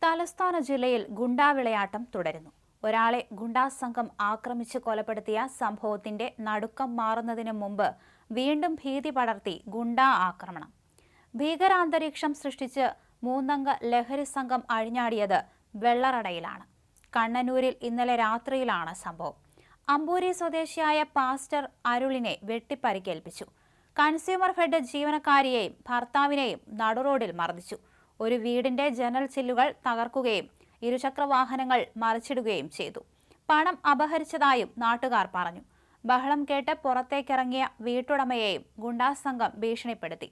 തലസ്ഥാന ജില്ലയിൽ ഗുണ്ടാവിളയാട്ടം തുടരുന്നു. ഒരാളെ ഗുണ്ടാസംഘം ആക്രമിച്ച് കൊലപ്പെടുത്തിയ സംഭവത്തിന്റെ നടുക്കം മാറുന്നതിന് മുമ്പ് വീണ്ടും ഭീതി പടർത്തി ഗുണ്ടാ ആക്രമണം. ഭീകരാന്തരീക്ഷം സൃഷ്ടിച്ച് മൂന്നംഗ ലഹരി സംഘം അഴിഞ്ഞാടിയത് വെള്ളറടയിലാണ്. കണ്ണനൂരിൽ ഇന്നലെ രാത്രിയിലാണ് സംഭവം. അമ്പൂരി സ്വദേശിയായ പാസ്റ്റർ അരുളിനെ വെട്ടിപ്പരിക്കേൽപ്പിച്ചു. കൺസ്യൂമർ ഫെഡ് ജീവനക്കാരിയെയും ഭർത്താവിനെയും നടുറോഡിൽ മർദ്ദിച്ചു. ഒരു വീടിന്റെ ജനൽ ചില്ലുകൾ തകർക്കുകയും ഇരുചക്രവാഹനങ്ങൾ മറിച്ചിടുകയും ചെയ്തു. പണം അപഹരിച്ചതായും നാട്ടുകാർ പറഞ്ഞു. ബഹളം കേട്ട് പുറത്തേക്കിറങ്ങിയ വീട്ടുടമയെയും ഗുണ്ടാസംഘം ഭീഷണിപ്പെടുത്തി.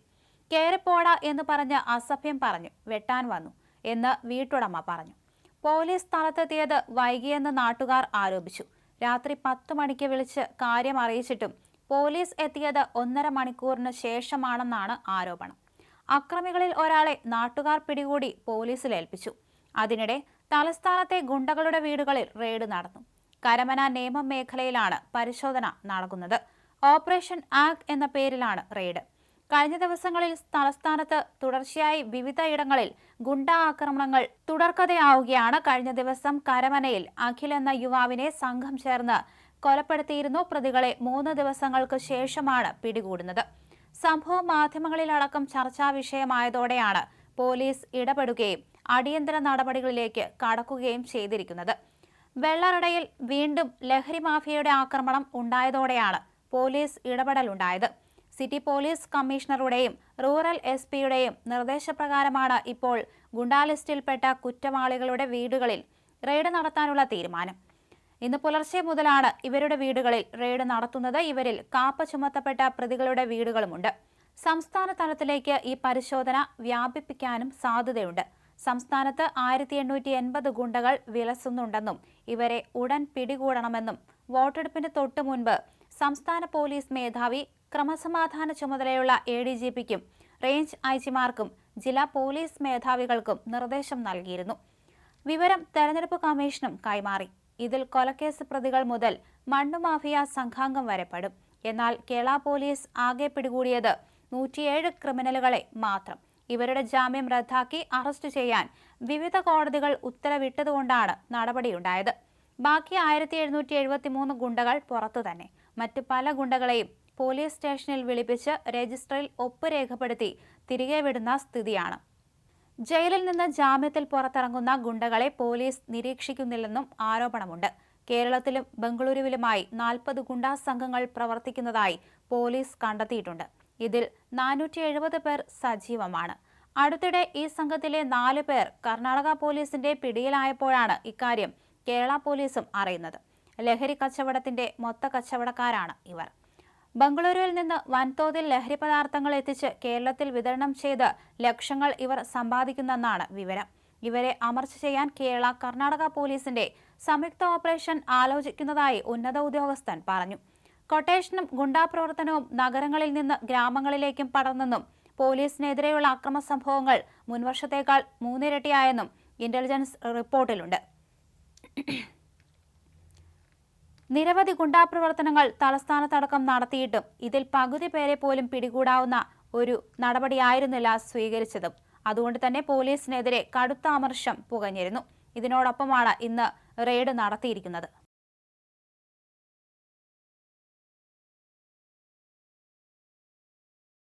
കേറിപ്പോട എന്ന് പറഞ്ഞ് അസഭ്യം പറഞ്ഞു വെട്ടാൻ വന്നു എന്ന് വീട്ടുടമ പറഞ്ഞു. പോലീസ് സ്ഥലത്തെത്തിയത് വൈകിയെന്ന് നാട്ടുകാർ ആരോപിച്ചു. രാത്രി 10 മണിക്ക് വിളിച്ച് കാര്യം അറിയിച്ചിട്ടും പോലീസ് എത്തിയത് 1.5 മണിക്കൂറിന് ശേഷമാണെന്നാണ് ആരോപണം. അക്രമികളിൽ ഒരാളെ നാട്ടുകാർ പിടികൂടി പോലീസിലേൽപ്പിച്ചു. അതിനിടെ തലസ്ഥാനത്തെ ഗുണ്ടകളുടെ വീടുകളിൽ റെയ്ഡ് നടന്നു. കരമന നേമം മേഖലയിലാണ് പരിശോധന നടക്കുന്നത്. ഓപ്പറേഷൻ ആഗ് എന്ന പേരിലാണ് റെയ്ഡ്. കഴിഞ്ഞ ദിവസങ്ങളിൽ തലസ്ഥാനത്ത് തുടർച്ചയായി വിവിധയിടങ്ങളിൽ ഗുണ്ടാ ആക്രമണങ്ങൾ തുടർക്കഥയാവുകയാണ്. കഴിഞ്ഞ ദിവസം കരമനയിൽ അഖിൽ എന്ന യുവാവിനെ സംഘം ചേർന്ന് കൊലപ്പെടുത്തിയിരുന്നു. പ്രതികളെ 3 ദിവസങ്ങൾക്ക് ശേഷമാണ് പിടികൂടുന്നത്. സംഭവം മാധ്യമങ്ങളിലടക്കം ചർച്ചാ വിഷയമായതോടെയാണ് പോലീസ് ഇടപെടുകയും അടിയന്തര നടപടികളിലേക്ക് കടക്കുകയും ചെയ്തിരിക്കുന്നത്. വെള്ളറടയിൽ വീണ്ടും ലഹരി മാഫിയയുടെ ആക്രമണം ഉണ്ടായതോടെയാണ് പോലീസ് ഇടപെടലുണ്ടായത്. സിറ്റി പോലീസ് കമ്മീഷണറുടെയും റൂറൽ SP-യുടെയും നിർദ്ദേശപ്രകാരമാണ് ഇപ്പോൾ ഗുണ്ടാ ലിസ്റ്റിൽപ്പെട്ട കുറ്റവാളികളുടെ വീടുകളിൽ റെയ്ഡ് നടത്താനുള്ള തീരുമാനം. ഇന്ന് പുലർച്ചെ മുതലാണ് ഇവരുടെ വീടുകളിൽ റെയ്ഡ് നടത്തുന്നത്. ഇവരിൽ കാപ്പ ചുമത്തപ്പെട്ട പ്രതികളുടെ വീടുകളുമുണ്ട്. സംസ്ഥാന തലത്തിലേക്ക് ഈ പരിശോധന വ്യാപിപ്പിക്കാനും സാധ്യതയുണ്ട്. സംസ്ഥാനത്ത് 1880 ഗുണ്ടകൾ വിലസുന്നുണ്ടെന്നും ഇവരെ ഉടൻ പിടികൂടണമെന്നും വോട്ടെടുപ്പിന് തൊട്ടു മുൻപ് സംസ്ഥാന പോലീസ് മേധാവി ക്രമസമാധാന ചുമതലയുള്ള ADGP-ക്കും റേഞ്ച് IG-മാർക്കും ജില്ലാ പോലീസ് മേധാവികൾക്കും നിർദ്ദേശം നൽകിയിരുന്നു. വിവരം തെരഞ്ഞെടുപ്പ് കമ്മീഷനും കൈമാറി. ഇതിൽ കൊലക്കേസ് പ്രതികൾ മുതൽ മണ്ണുമാഫിയ സംഘാംഗം വരെ പെടും. എന്നാൽ കേരള പോലീസ് ആകെ പിടികൂടിയത് 107 ക്രിമിനലുകളെ മാത്രം. ഇവരുടെ ജാമ്യം റദ്ദാക്കി അറസ്റ്റ് ചെയ്യാൻ വിവിധ കോടതികൾ ഉത്തരവിട്ടതുകൊണ്ടാണ് നടപടിയുണ്ടായത്. ബാക്കി 1773 ഗുണ്ടകൾ പുറത്തു തന്നെ. മറ്റു പല ഗുണ്ടകളെയും പോലീസ് സ്റ്റേഷനിൽ വിളിപ്പിച്ച് രജിസ്റ്ററിൽ ഒപ്പ് രേഖപ്പെടുത്തി തിരികെ വിടുന്ന സ്ഥിതിയാണ്. ജയിലിൽ നിന്ന് ജാമ്യത്തിൽ പുറത്തിറങ്ങുന്ന ഗുണ്ടകളെ പോലീസ് നിരീക്ഷിക്കുന്നില്ലെന്നും ആരോപണമുണ്ട്. കേരളത്തിലും ബംഗളൂരുവിലുമായി 40 ഗുണ്ടാ സംഘങ്ങൾ പ്രവർത്തിക്കുന്നതായി പോലീസ് കണ്ടെത്തിയിട്ടുണ്ട്. ഇതിൽ 470 പേർ സജീവമാണ്. അടുത്തിടെ ഈ സംഘത്തിലെ 4 പേർ കർണാടക പോലീസിന്റെ പിടിയിലായപ്പോഴാണ് ഇക്കാര്യം കേരള പോലീസും അറിയുന്നത്. ലഹരി കച്ചവടത്തിന്റെ മൊത്ത കച്ചവടക്കാരാണ് ഇവർ. ബംഗളൂരുവിൽ നിന്ന് വൻതോതിൽ ലഹരി പദാർത്ഥങ്ങൾ എത്തിച്ച് കേരളത്തിൽ വിതരണം ചെയ്ത് ലക്ഷങ്ങൾ ഇവർ സമ്പാദിക്കുന്നെന്നാണ് വിവരം. ഇവരെ അമർച്ച ചെയ്യാൻ കേരള കർണാടക പോലീസിന്റെ സംയുക്ത ഓപ്പറേഷൻ ആലോചിക്കുന്നതായി ഉന്നത ഉദ്യോഗസ്ഥൻ പറഞ്ഞു. കൊട്ടേഷനും ഗുണ്ടാപ്രവർത്തനവും നഗരങ്ങളിൽ നിന്ന് ഗ്രാമങ്ങളിലേക്കും പടർന്നെന്നും പോലീസിനെതിരെയുള്ള അക്രമ സംഭവങ്ങൾ മുൻവർഷത്തേക്കാൾ 3 ഇരട്ടിയായെന്നും ഇന്റലിജൻസ് റിപ്പോർട്ടിലുണ്ട്. നിരവധി ഗുണ്ടാപ്രവർത്തനങ്ങൾ തലസ്ഥാനത്തടക്കം നടത്തിയിട്ടും ഇതിൽ പകുതി പേരെ പോലും പിടികൂടാവുന്ന ഒരു നടപടിയായിരുന്നില്ല സ്വീകരിച്ചതും. അതുകൊണ്ട് തന്നെ പോലീസിനെതിരെ കടുത്ത അമർഷം പുകഞ്ഞിരുന്നു. ഇതിനോടൊപ്പമാണ് ഇന്ന് റെയ്ഡ് നടത്തിയിരിക്കുന്നത്.